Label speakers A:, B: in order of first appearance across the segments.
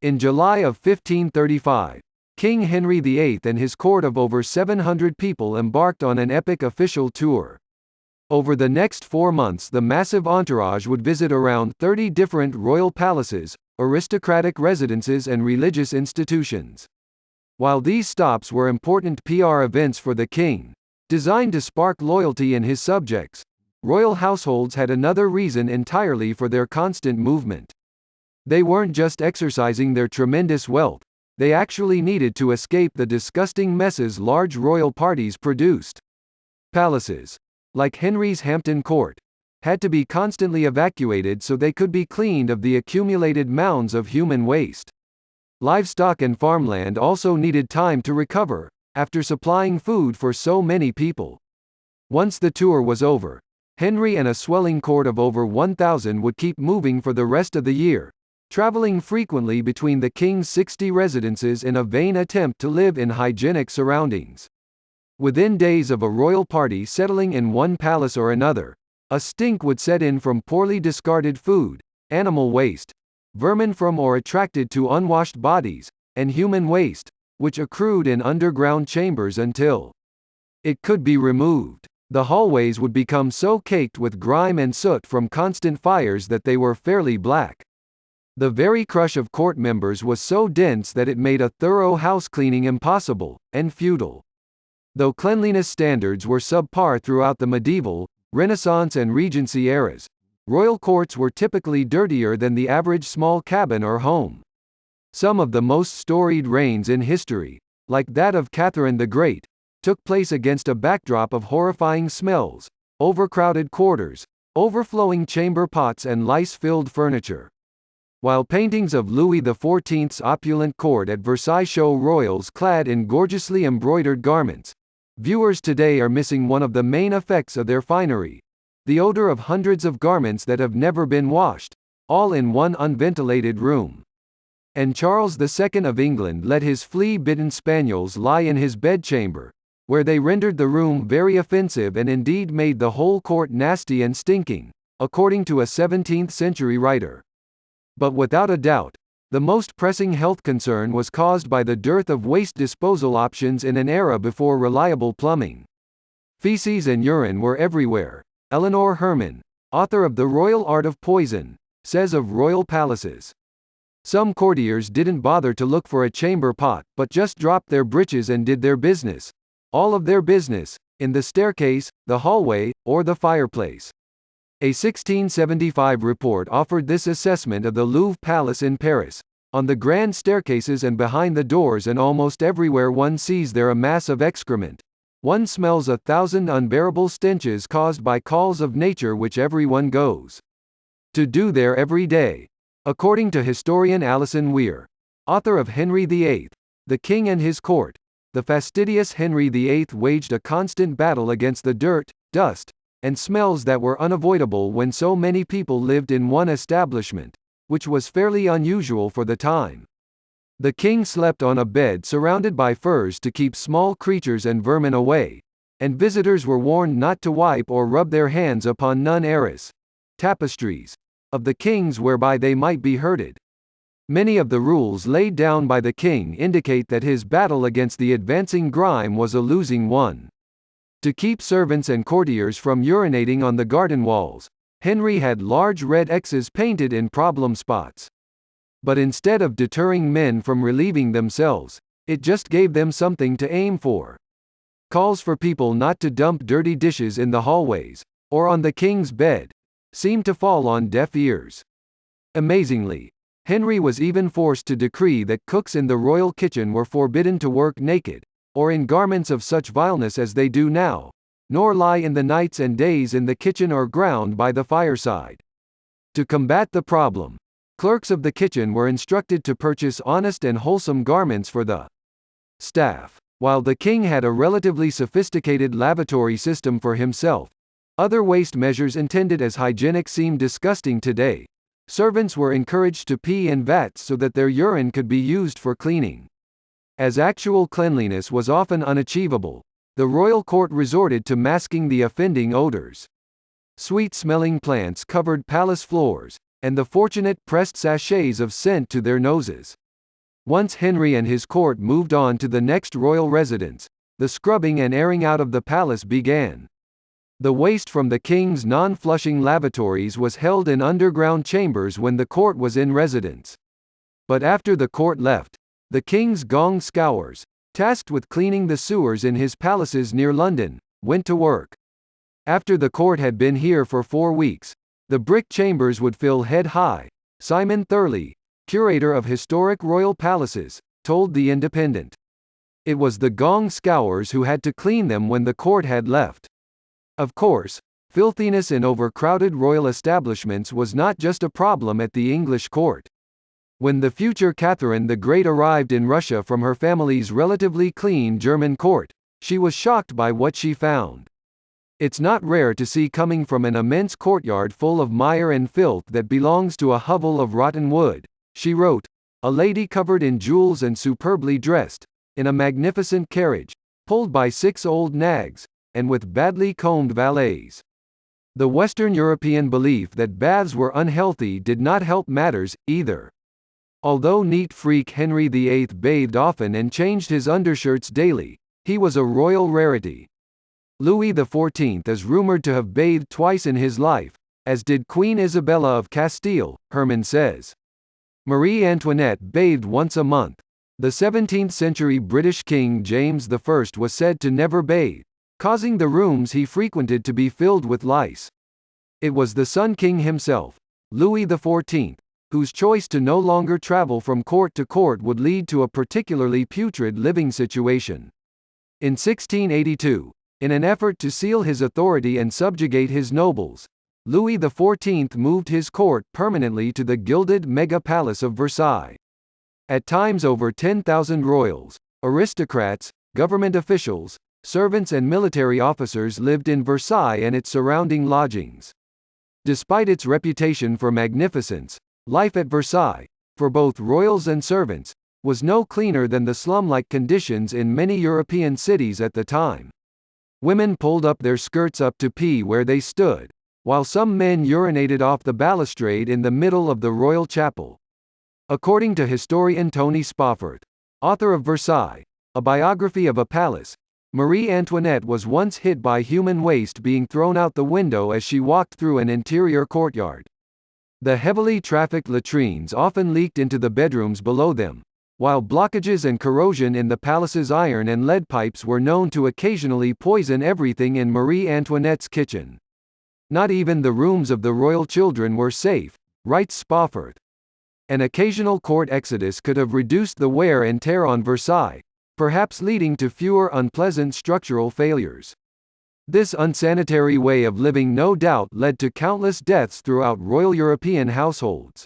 A: In July of 1535, King Henry VIII and his court of over 700 people embarked on an epic official tour. Over the next 4 months, the massive entourage would visit around 30 different royal palaces, aristocratic residences, and religious institutions. While these stops were important PR events for the king, designed to spark loyalty in his subjects, royal households had another reason entirely for their constant movement. They weren't just exercising their tremendous wealth, they actually needed to escape the disgusting messes large royal parties produced. Palaces, like Henry's Hampton Court, had to be constantly evacuated so they could be cleaned of the accumulated mounds of human waste. Livestock and farmland also needed time to recover, after supplying food for so many people. Once the tour was over, Henry and a swelling court of over 1,000 would keep moving for the rest of the year, traveling frequently between the king's 60 residences in a vain attempt to live in hygienic surroundings. Within days of a royal party settling in one palace or another, a stink would set in from poorly discarded food, animal waste, vermin from or attracted to unwashed bodies, and human waste, which accrued in underground chambers until it could be removed. The hallways would become so caked with grime and soot from constant fires that they were fairly black. The very crush of court members was so dense that it made a thorough house cleaning impossible, and futile. Though cleanliness standards were subpar throughout the medieval, Renaissance and Regency eras, royal courts were typically dirtier than the average small cabin or home. Some of the most storied reigns in history, like that of Catherine the Great, took place against a backdrop of horrifying smells, overcrowded quarters, overflowing chamber pots, and lice-filled furniture. While paintings of Louis XIV's opulent court at Versailles show royals clad in gorgeously embroidered garments, viewers today are missing one of the main effects of their finery: the odor of hundreds of garments that have never been washed, all in one unventilated room. And Charles II of England let his flea-bitten spaniels lie in his bedchamber, where they rendered the room very offensive and indeed made the whole court nasty and stinking, according to a 17th-century writer. But without a doubt, the most pressing health concern was caused by the dearth of waste disposal options in an era before reliable plumbing. Feces and urine were everywhere. Eleanor Herman, author of The Royal Art of Poison, says of royal palaces. Some courtiers didn't bother to look for a chamber pot, but just dropped their breeches and did their business. All of their business, in the staircase, the hallway, or the fireplace. A 1675 report offered this assessment of the Louvre Palace in Paris: on the grand staircases and behind the doors and almost everywhere one sees there a mass of excrement. One smells 1,000 unbearable stenches caused by calls of nature which everyone goes to do there every day. According to historian Alison Weir, author of Henry VIII, The King and His Court, the fastidious Henry VIII waged a constant battle against the dirt, dust, and smells that were unavoidable when so many people lived in one establishment, which was fairly unusual for the time. The king slept on a bed surrounded by furs to keep small creatures and vermin away, and visitors were warned not to wipe or rub their hands upon non-arras tapestries of the king's whereby they might be hurted. Many of the rules laid down by the king indicate that his battle against the advancing grime was a losing one. To keep servants and courtiers from urinating on the garden walls, Henry had large red X's painted in problem spots. But instead of deterring men from relieving themselves, it just gave them something to aim for. Calls for people not to dump dirty dishes in the hallways, or on the king's bed, seemed to fall on deaf ears. Amazingly, Henry was even forced to decree that cooks in the royal kitchen were forbidden to work naked, or in garments of such vileness as they do now, nor lie in the nights and days in the kitchen or ground by the fireside. To combat the problem, clerks of the kitchen were instructed to purchase honest and wholesome garments for the staff. While the king had a relatively sophisticated lavatory system for himself, other waste measures intended as hygienic seem disgusting today. Servants were encouraged to pee in vats so that their urine could be used for cleaning. As actual cleanliness was often unachievable, the royal court resorted to masking the offending odors. Sweet-smelling plants covered palace floors, and the fortunate pressed sachets of scent to their noses. Once Henry and his court moved on to the next royal residence, the scrubbing and airing out of the palace began. The waste from the king's non-flushing lavatories was held in underground chambers when the court was in residence. But after the court left, the king's gong scours, tasked with cleaning the sewers in his palaces near London, went to work. After the court had been here for 4 weeks, the brick chambers would fill head high, Simon Thurley, curator of historic royal palaces, told The Independent. It was the gong scours who had to clean them when the court had left. Of course, filthiness in overcrowded royal establishments was not just a problem at the English court. When the future Catherine the Great arrived in Russia from her family's relatively clean German court, she was shocked by what she found. It's not rare to see coming from an immense courtyard full of mire and filth that belongs to a hovel of rotten wood, she wrote, a lady covered in jewels and superbly dressed, in a magnificent carriage, pulled by 6 old nags, and with badly combed valets. The Western European belief that baths were unhealthy did not help matters, either. Although neat freak Henry VIII bathed often and changed his undershirts daily, he was a royal rarity. Louis XIV is rumored to have bathed twice in his life, as did Queen Isabella of Castile, Herman says. Marie Antoinette bathed once a month. The 17th-century British King James I was said to never bathe, causing the rooms he frequented to be filled with lice. It was the Sun King himself, Louis XIV, whose choice to no longer travel from court to court would lead to a particularly putrid living situation. In 1682, in an effort to seal his authority and subjugate his nobles, Louis XIV moved his court permanently to the gilded mega-palace of Versailles. At times over 10,000 royals, aristocrats, government officials, servants and military officers lived in Versailles and its surrounding lodgings. Despite its reputation for magnificence, life at Versailles, for both royals and servants, was no cleaner than the slum-like conditions in many European cities at the time. Women pulled up their skirts up to pee where they stood, while some men urinated off the balustrade in the middle of the royal chapel. According to historian Tony Spofford, author of Versailles, a biography of a palace, Marie Antoinette was once hit by human waste being thrown out the window as she walked through an interior courtyard. The heavily trafficked latrines often leaked into the bedrooms below them, while blockages and corrosion in the palace's iron and lead pipes were known to occasionally poison everything in Marie Antoinette's kitchen. Not even the rooms of the royal children were safe, writes Spofford. An occasional court exodus could have reduced the wear and tear on Versailles, perhaps leading to fewer unpleasant structural failures. This unsanitary way of living no doubt led to countless deaths throughout royal European households.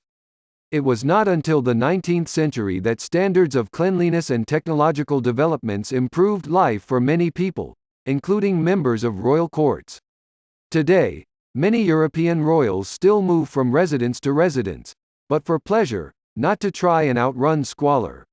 A: It was not until the 19th century that standards of cleanliness and technological developments improved life for many people, including members of royal courts. Today, many European royals still move from residence to residence, but for pleasure, not to try and outrun squalor.